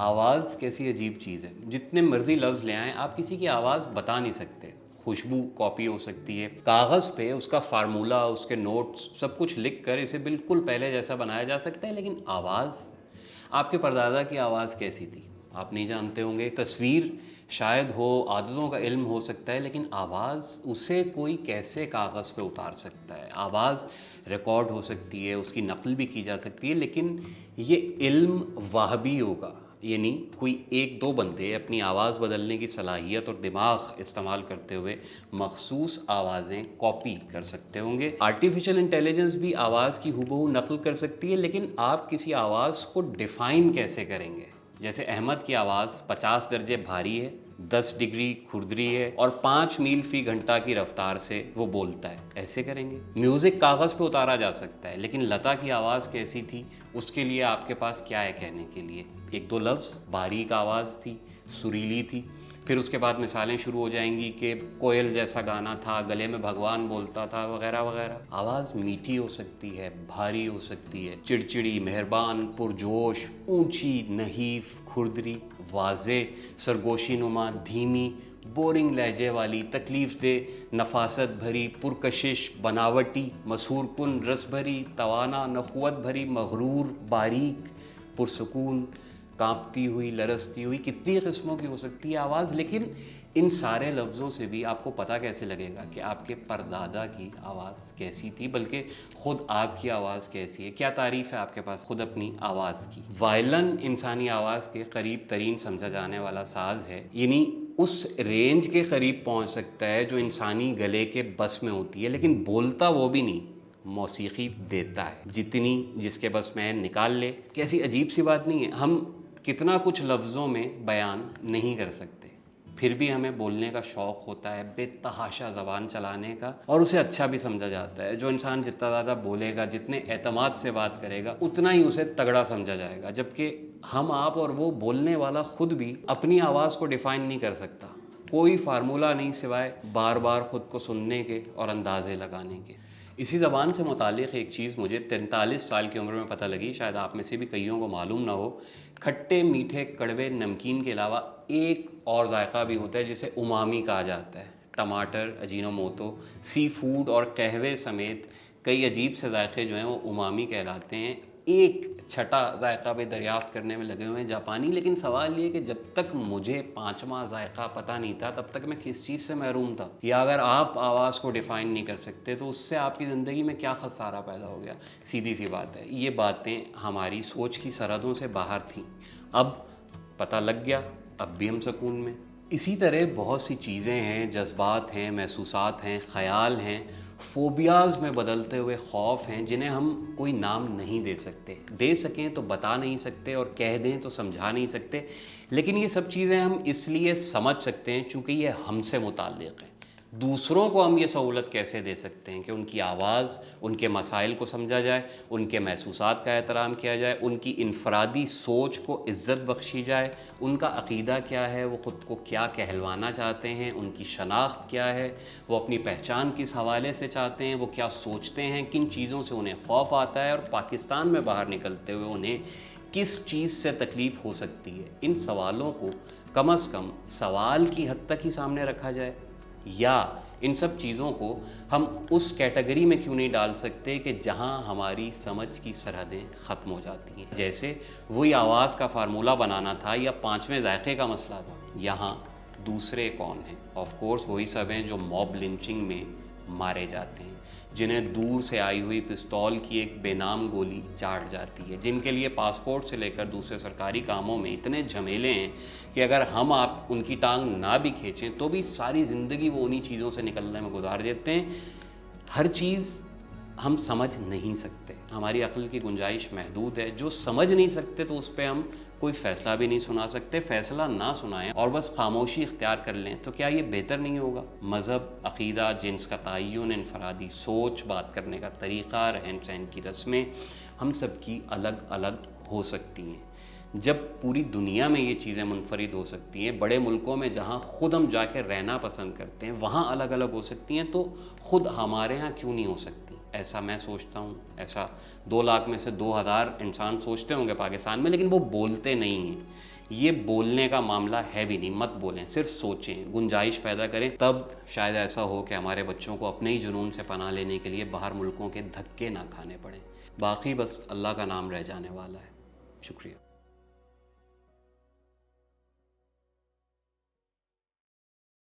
آواز کیسی عجیب چیز ہے، جتنے مرضی لفظ لے آئیں آپ کسی کی آواز بتا نہیں سکتے۔ خوشبو کاپی ہو سکتی ہے، کاغذ پہ اس کا فارمولہ، اس کے نوٹس سب کچھ لکھ کر اسے بالکل پہلے جیسا بنایا جا سکتا ہے، لیکن آواز، آپ کے پردادا کی آواز کیسی تھی آپ نہیں جانتے ہوں گے۔ تصویر شاید ہو، عادتوں کا علم ہو سکتا ہے، لیکن آواز اسے کوئی کیسے کاغذ پہ اتار سکتا ہے؟ آواز ریکارڈ ہو سکتی ہے، اس کی نقل بھی کی جا سکتی ہے، لیکن یہ علم وہابی ہوگا، یعنی کوئی ایک دو بندے اپنی آواز بدلنے کی صلاحیت اور دماغ استعمال کرتے ہوئے مخصوص آوازیں کاپی کر سکتے ہوں گے۔ آرٹیفیشل انٹیلیجنس بھی آواز کی ہو نقل کر سکتی ہے، لیکن آپ کسی آواز کو ڈیفائن کیسے کریں گے؟ جیسے احمد کی آواز 50 درجے بھاری ہے، 10 ڈگری کھردری ہے اور 5 میل فی گھنٹہ کی رفتار سے وہ بولتا ہے، ایسے کریں گے؟ میوزک کاغذ پہ اتارا جا سکتا ہے، لیکن لتا کی آواز کیسی تھی اس کے لیے آپ کے پاس کیا ہے کہنے کے لیے؟ ایک دو لفظ، باریک آواز تھی، سریلی تھی، پھر اس کے بعد مثالیں شروع ہو جائیں گی کہ کوئل جیسا گانا تھا، گلے میں بھگوان بولتا تھا، وغیرہ وغیرہ۔ آواز میٹھی ہو سکتی ہے، بھاری ہو سکتی ہے، چڑچڑی، مہربان، پرجوش، اونچی، نحیف، کھردری، واضح، سرگوشی نما، دھیمی، بورنگ لہجے والی، تکلیف دہ، نفاست بھری، پرکشش، بناوٹی، مسحور کن، رس بھری، توانا، نخوت بھری، مغرور، باریک، پرسکون، کانپتی ہوئی، لرزتی ہوئی، کتنی قسموں کی ہو سکتی ہے آواز۔ لیکن ان سارے لفظوں سے بھی آپ کو پتہ کیسے لگے گا کہ آپ کے پردادا کی آواز کیسی تھی، بلکہ خود آپ کی آواز کیسی ہے؟ کیا تعریف ہے آپ کے پاس خود اپنی آواز کی؟ وائلن انسانی آواز کے قریب ترین سمجھا جانے والا ساز ہے، یعنی اس رینج کے قریب پہنچ سکتا ہے جو انسانی گلے کے بس میں ہوتی ہے، لیکن بولتا وہ بھی نہیں، موسیقی دیتا ہے، جتنی جس کے بس میں نکال لے۔ کیسی عجیب سی بات نہیں ہے؟ ہم کتنا کچھ لفظوں میں بیان نہیں کر سکتے، پھر بھی ہمیں بولنے کا شوق ہوتا ہے، بے تحاشا زبان چلانے کا، اور اسے اچھا بھی سمجھا جاتا ہے۔ جو انسان جتنا زیادہ بولے گا، جتنے اعتماد سے بات کرے گا، اتنا ہی اسے تگڑا سمجھا جائے گا، جبکہ ہم، آپ اور وہ بولنے والا خود بھی اپنی آواز کو ڈیفائن نہیں کر سکتا۔ کوئی فارمولہ نہیں سوائے بار بار خود کو سننے کے اور اندازے لگانے کے۔ اسی زبان سے متعلق ایک چیز مجھے 43 سال کی عمر میں پتہ لگی، شاید آپ میں سے بھی کئیوں کو معلوم نہ ہو۔ کھٹے، میٹھے، کڑوے، نمکین کے علاوہ ایک اور ذائقہ بھی ہوتا ہے جسے امامی کہا جاتا ہے۔ ٹماٹر، اجینوموٹو، سی فوڈ اور قہوے سمیت کئی عجیب سے ذائقے جو ہیں وہ امامی کہلاتے ہیں۔ ایک چھٹا ذائقہ بھی دریافت کرنے میں لگے ہوئے ہیں جاپانی، لیکن سوال یہ کہ جب تک مجھے پانچواں ذائقہ پتہ نہیں تھا تب تک میں کس چیز سے محروم تھا؟ یا اگر آپ آواز کو ڈیفائن نہیں کر سکتے تو اس سے آپ کی زندگی میں کیا خسارہ پیدا ہو گیا؟ سیدھی سی بات ہے، یہ باتیں ہماری سوچ کی سرحدوں سے باہر تھیں، اب پتہ لگ گیا، اب بھی ہم سکون میں۔ اسی طرح بہت سی چیزیں ہیں، جذبات ہیں، محسوسات ہیں، خیال ہیں، فوبیاز میں بدلتے ہوئے خوف ہیں، جنہیں ہم کوئی نام نہیں دے سکتے، دے سکیں تو بتا نہیں سکتے، اور کہہ دیں تو سمجھا نہیں سکتے، لیکن یہ سب چیزیں ہم اس لیے سمجھ سکتے ہیں چونکہ یہ ہم سے متعلق ہیں۔ دوسروں کو ہم یہ سہولت کیسے دے سکتے ہیں کہ ان کی آواز، ان کے مسائل کو سمجھا جائے، ان کے محسوسات کا احترام کیا جائے، ان کی انفرادی سوچ کو عزت بخشی جائے، ان کا عقیدہ کیا ہے، وہ خود کو کیا کہلوانا چاہتے ہیں، ان کی شناخت کیا ہے، وہ اپنی پہچان کس حوالے سے چاہتے ہیں، وہ کیا سوچتے ہیں، کن چیزوں سے انہیں خوف آتا ہے، اور پاکستان میں باہر نکلتے ہوئے انہیں کس چیز سے تکلیف ہو سکتی ہے۔ ان سوالوں کو کم از کم سوال کی حد تک ہی سامنے رکھا جائے، یا ان سب چیزوں کو ہم اس کیٹیگری میں کیوں نہیں ڈال سکتے کہ جہاں ہماری سمجھ کی سرحدیں ختم ہو جاتی ہیں؟ جیسے وہی آواز کا فارمولہ بنانا تھا یا پانچویں ذائقے کا مسئلہ تھا، یہاں دوسرے کون ہیں؟ آف کورس وہی سب ہیں جو موب لنچنگ میں مارے جاتے ہیں، جنہیں دور سے آئی ہوئی پستول کی ایک بے نام گولی چاٹ جاتی ہے، جن کے لیے پاسپورٹ سے لے کر دوسرے سرکاری کاموں میں اتنے جھمیلے ہیں کہ اگر ہم آپ ان کی ٹانگ نہ بھی کھینچیں تو بھی ساری زندگی وہ انہی چیزوں سے نکلنے میں گزار دیتے ہیں۔ ہر چیز ہم سمجھ نہیں سکتے، ہماری عقل کی گنجائش محدود ہے، جو سمجھ نہیں سکتے تو اس پہ ہم کوئی فیصلہ بھی نہیں سنا سکتے۔ فیصلہ نہ سنائیں اور بس خاموشی اختیار کر لیں تو کیا یہ بہتر نہیں ہوگا؟ مذہب، عقیدہ، جنس کا تعین، انفرادی سوچ، بات کرنے کا طریقہ، رہن سہن کی رسمیں، ہم سب کی الگ الگ ہو سکتی ہیں۔ جب پوری دنیا میں یہ چیزیں منفرد ہو سکتی ہیں، بڑے ملکوں میں جہاں خود ہم جا کے رہنا پسند کرتے ہیں وہاں الگ الگ ہو سکتی ہیں، تو خود ہمارے ہاں کیوں نہیں ہو سکتی؟ ایسا میں سوچتا ہوں، ایسا 2 لاکھ میں سے 2000 انسان سوچتے ہوں گے پاکستان میں، لیکن وہ بولتے نہیں ہیں۔ یہ بولنے کا معاملہ ہے بھی نہیں، مت بولیں، صرف سوچیں، گنجائش پیدا کریں، تب شاید ایسا ہو کہ ہمارے بچوں کو اپنے ہی جنون سے پناہ لینے کے لیے باہر ملکوں کے دھکے نہ کھانے پڑیں۔ باقی بس اللہ کا نام رہ جانے والا ہے۔ شکریہ۔